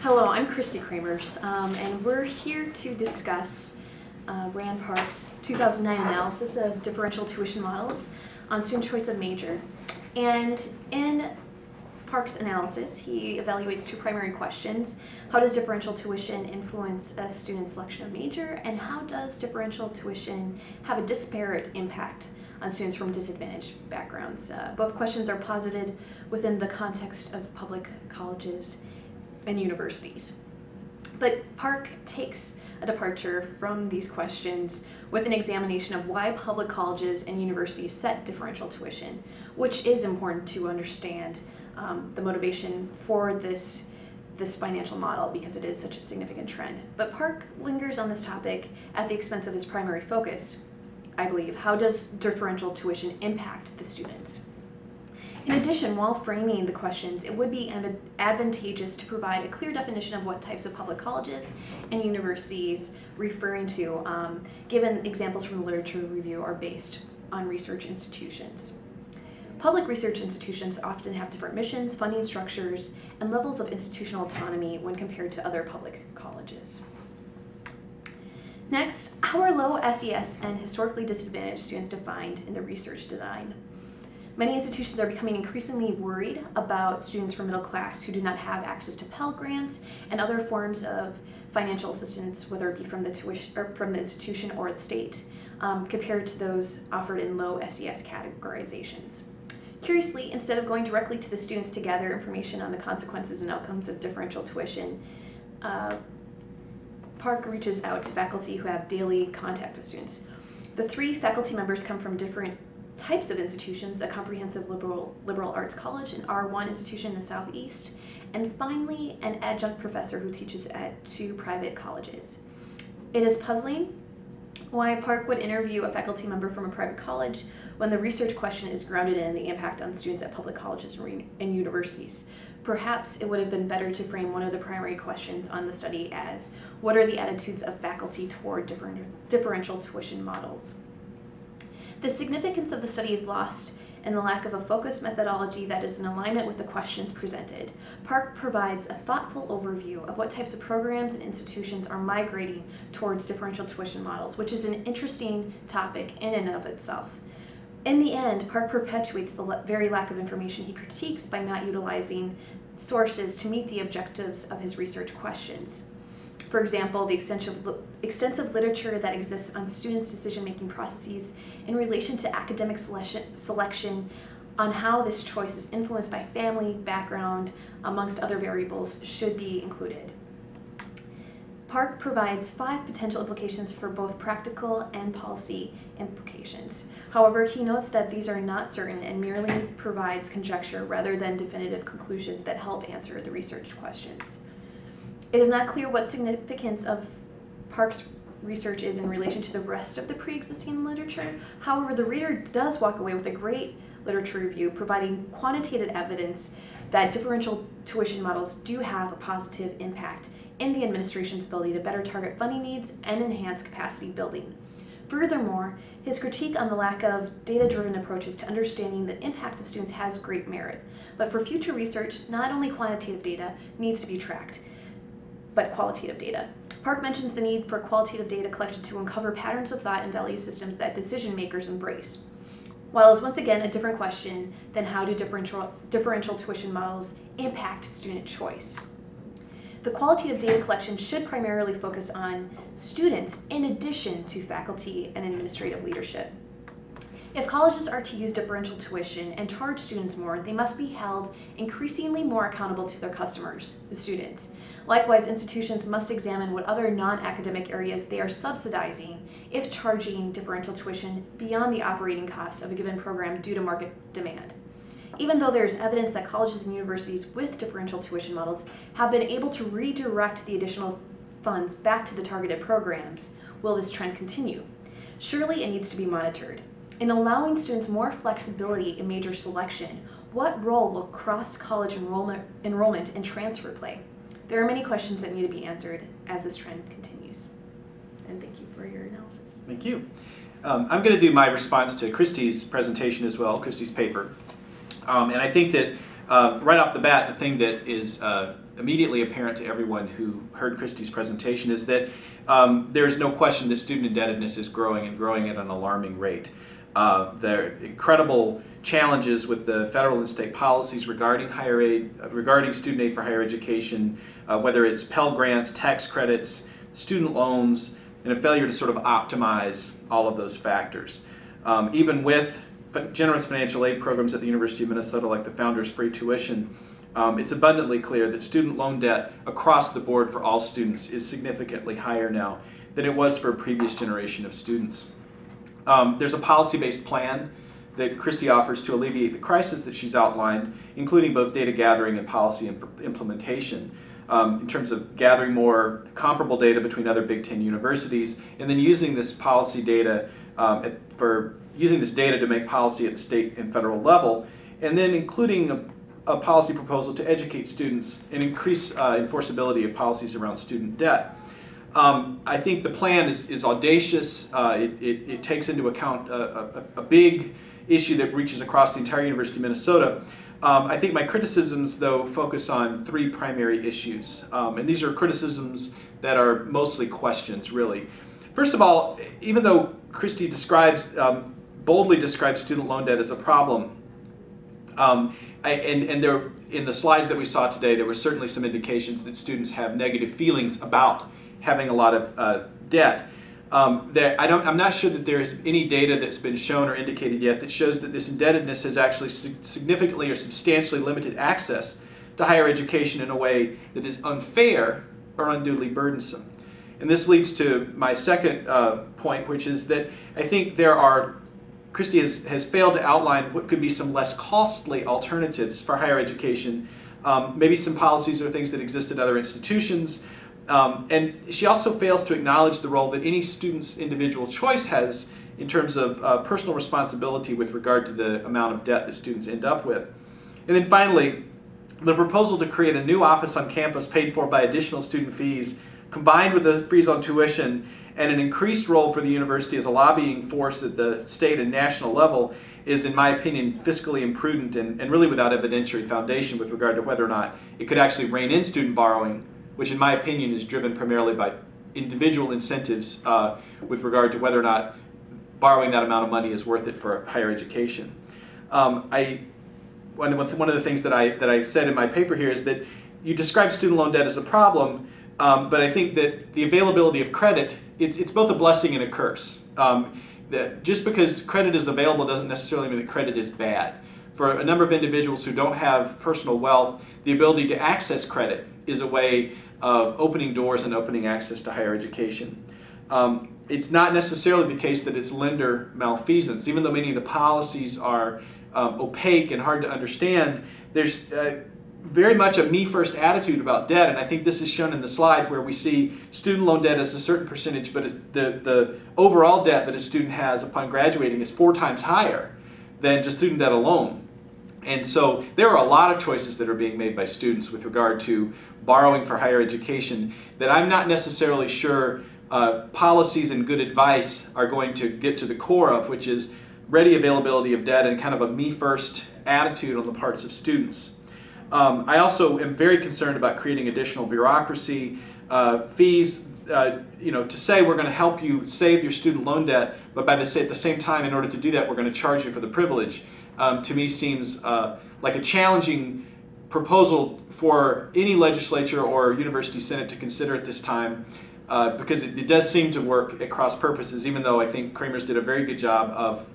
Hello, I'm Christy Kramers, and we're here to discuss Rand Park's 2009 analysis of differential tuition models on student choice of major. And in Park's analysis, he evaluates two primary questions. How does differential tuition influence a student's selection of major, and how does differential tuition have a disparate impact on students from disadvantaged backgrounds? Both questions are posited within the context of public colleges and universities. But Park takes a departure from these questions with an examination of why public colleges and universities set differential tuition, which is important to understand the motivation for this financial model because it is such a significant trend. But Park lingers on this topic at the expense of his primary focus, I believe. How does differential tuition impact the students? In addition, while framing the questions, it would be advantageous to provide a clear definition of what types of public colleges and universities referring to, given examples from the literature review are based on research institutions. Public research institutions often have different missions, funding structures, and levels of institutional autonomy when compared to other public colleges. Next, how are low SES and historically disadvantaged students defined in the research design? Many institutions are becoming increasingly worried about students from middle class who do not have access to Pell Grants and other forms of financial assistance, whether it be from the tuition or from the institution or the state, compared to those offered in low SES categorizations. Curiously, instead of going directly to the students to gather information on the consequences and outcomes of differential tuition, Park reaches out to faculty who have daily contact with students. The three faculty members come from different types of institutions: a comprehensive liberal arts college, an R1 institution in the Southeast, and finally an adjunct professor who teaches at two private colleges. It is puzzling why Park would interview a faculty member from a private college when the research question is grounded in the impact on students at public colleges and universities. Perhaps it would have been better to frame one of the primary questions on the study as, what are the attitudes of faculty toward differential tuition models? The significance of the study is lost in the lack of a focused methodology that is in alignment with the questions presented. Park provides a thoughtful overview of what types of programs and institutions are migrating towards differential tuition models, which is an interesting topic in and of itself. In the end, Park perpetuates the very lack of information he critiques by not utilizing sources to meet the objectives of his research questions. For example, the extensive literature that exists on students' decision-making processes in relation to academic selection, on how this choice is influenced by family, background, amongst other variables, should be included. Park provides 5 potential implications for both practical and policy implications. However, he notes that these are not certain and merely provides conjecture rather than definitive conclusions that help answer the research questions. It is not clear what significance of Park's research is in relation to the rest of the pre-existing literature. However, the reader does walk away with a great literature review providing quantitative evidence that differential tuition models do have a positive impact in the administration's ability to better target funding needs and enhance capacity building. Furthermore, his critique on the lack of data-driven approaches to understanding the impact of students has great merit. But for future research, not only quantitative data needs to be tracked, but qualitative data. Park mentions the need for qualitative data collected to uncover patterns of thought and value systems that decision makers embrace. While it's once again a different question than how do differential tuition models impact student choice. The qualitative data collection should primarily focus on students in addition to faculty and administrative leadership. If colleges are to use differential tuition and charge students more, they must be held increasingly more accountable to their customers, the students. Likewise, institutions must examine what other non-academic areas they are subsidizing if charging differential tuition beyond the operating costs of a given program due to market demand. Even though there is evidence that colleges and universities with differential tuition models have been able to redirect the additional funds back to the targeted programs, will this trend continue? Surely it needs to be monitored. In allowing students more flexibility in major selection, what role will cross-college enrollment and transfer play? There are many questions that need to be answered as this trend continues. And thank you for your analysis. Thank you. I'm going to do my response to Christy's presentation as well, Christy's paper. And I think that right off the bat, the thing that is immediately apparent to everyone who heard Christy's presentation is that there's no question that student indebtedness is growing and growing at an alarming rate. There are incredible challenges with the federal and state policies regarding higher aid, regarding student aid for higher education, whether it's Pell Grants, tax credits, student loans, and a failure to sort of optimize all of those factors. Even with generous financial aid programs at the University of Minnesota like the Founders Free Tuition, it's abundantly clear that student loan debt across the board for all students is significantly higher now than it was for a previous generation of students. There's a policy-based plan that Christy offers to alleviate the crisis that she's outlined, including both data gathering and policy implementation, in terms of gathering more comparable data between other Big Ten universities, and then using this policy data using this data to make policy at the state and federal level, and then including a policy proposal to educate students and increase enforceability of policies around student debt. I think the plan is audacious. It takes into account a big issue that reaches across the entire University of Minnesota. I think my criticisms, though, focus on three primary issues. And these are criticisms that are mostly questions, really. First of all, even though Christy boldly describes student loan debt as a problem, in the slides that we saw today, there were certainly some indications that students have negative feelings about having a lot of debt. I'm not sure that there's any data that's been shown or indicated yet that shows that this indebtedness has actually significantly or substantially limited access to higher education in a way that is unfair or unduly burdensome. And this leads to my second point, which is that I think Christy has failed to outline what could be some less costly alternatives for higher education, maybe some policies or things that exist at other institutions. And she also fails to acknowledge the role that any student's individual choice has in terms of personal responsibility with regard to the amount of debt that students end up with. And then finally, the proposal to create a new office on campus paid for by additional student fees, combined with the freeze on tuition and an increased role for the university as a lobbying force at the state and national level, is, in my opinion, fiscally imprudent and really without evidentiary foundation with regard to whether or not it could actually rein in student borrowing, which in my opinion is driven primarily by individual incentives with regard to whether or not borrowing that amount of money is worth it for higher education. One of the things that I said in my paper here is that you describe student loan debt as a problem, but I think that the availability of credit, it's both a blessing and a curse. Just because credit is available doesn't necessarily mean that credit is bad. For a number of individuals who don't have personal wealth, the ability to access credit is a way of opening doors and opening access to higher education. It's not necessarily the case that it's lender malfeasance. Even though many of the policies are opaque and hard to understand, there's very much a me-first attitude about debt, and I think this is shown in the slide where we see student loan debt as a certain percentage, but the overall debt that a student has upon graduating is 4 times higher than just student debt alone. And so there are a lot of choices that are being made by students with regard to borrowing for higher education that I'm not necessarily sure policies and good advice are going to get to the core of, which is ready availability of debt and kind of a me-first attitude on the parts of students. I also am very concerned about creating additional bureaucracy, fees, to say we're going to help you save your student loan debt, but at the same time, in order to do that, we're going to charge you for the privilege, to me seems like a challenging proposal for any legislature or university senate to consider at this time, because it does seem to work at cross purposes, even though I think Kramer's did a very good job of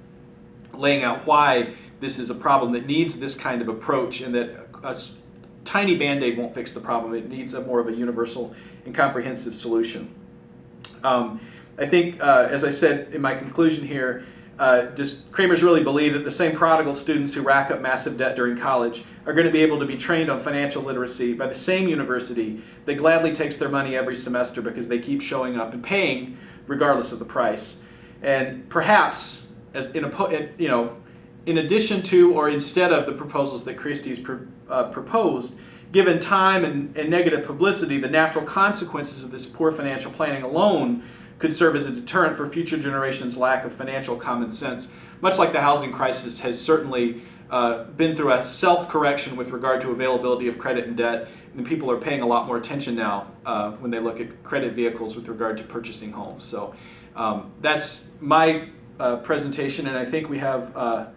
laying out why this is a problem that needs this kind of approach, and that a tiny band-aid won't fix the problem. It needs more of a universal and comprehensive solution. I think, as I said in my conclusion here, Kramer's really believe that the same prodigal students who rack up massive debt during college are going to be able to be trained on financial literacy by the same university that gladly takes their money every semester because they keep showing up and paying regardless of the price. And perhaps, as in addition to or instead of the proposals that Christie's proposed, given time and negative publicity, the natural consequences of this poor financial planning alone could serve as a deterrent for future generations' lack of financial common sense, much like the housing crisis has certainly been through a self-correction with regard to availability of credit and debt, and people are paying a lot more attention now when they look at credit vehicles with regard to purchasing homes. So that's my presentation, and I think we have a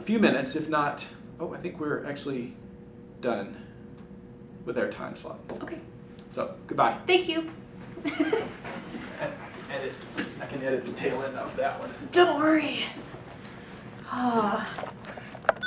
few minutes, if not, I think we're actually done with our time slot. Okay. So, goodbye. Thank you. I can edit the tail end of that one. Don't worry. Ah.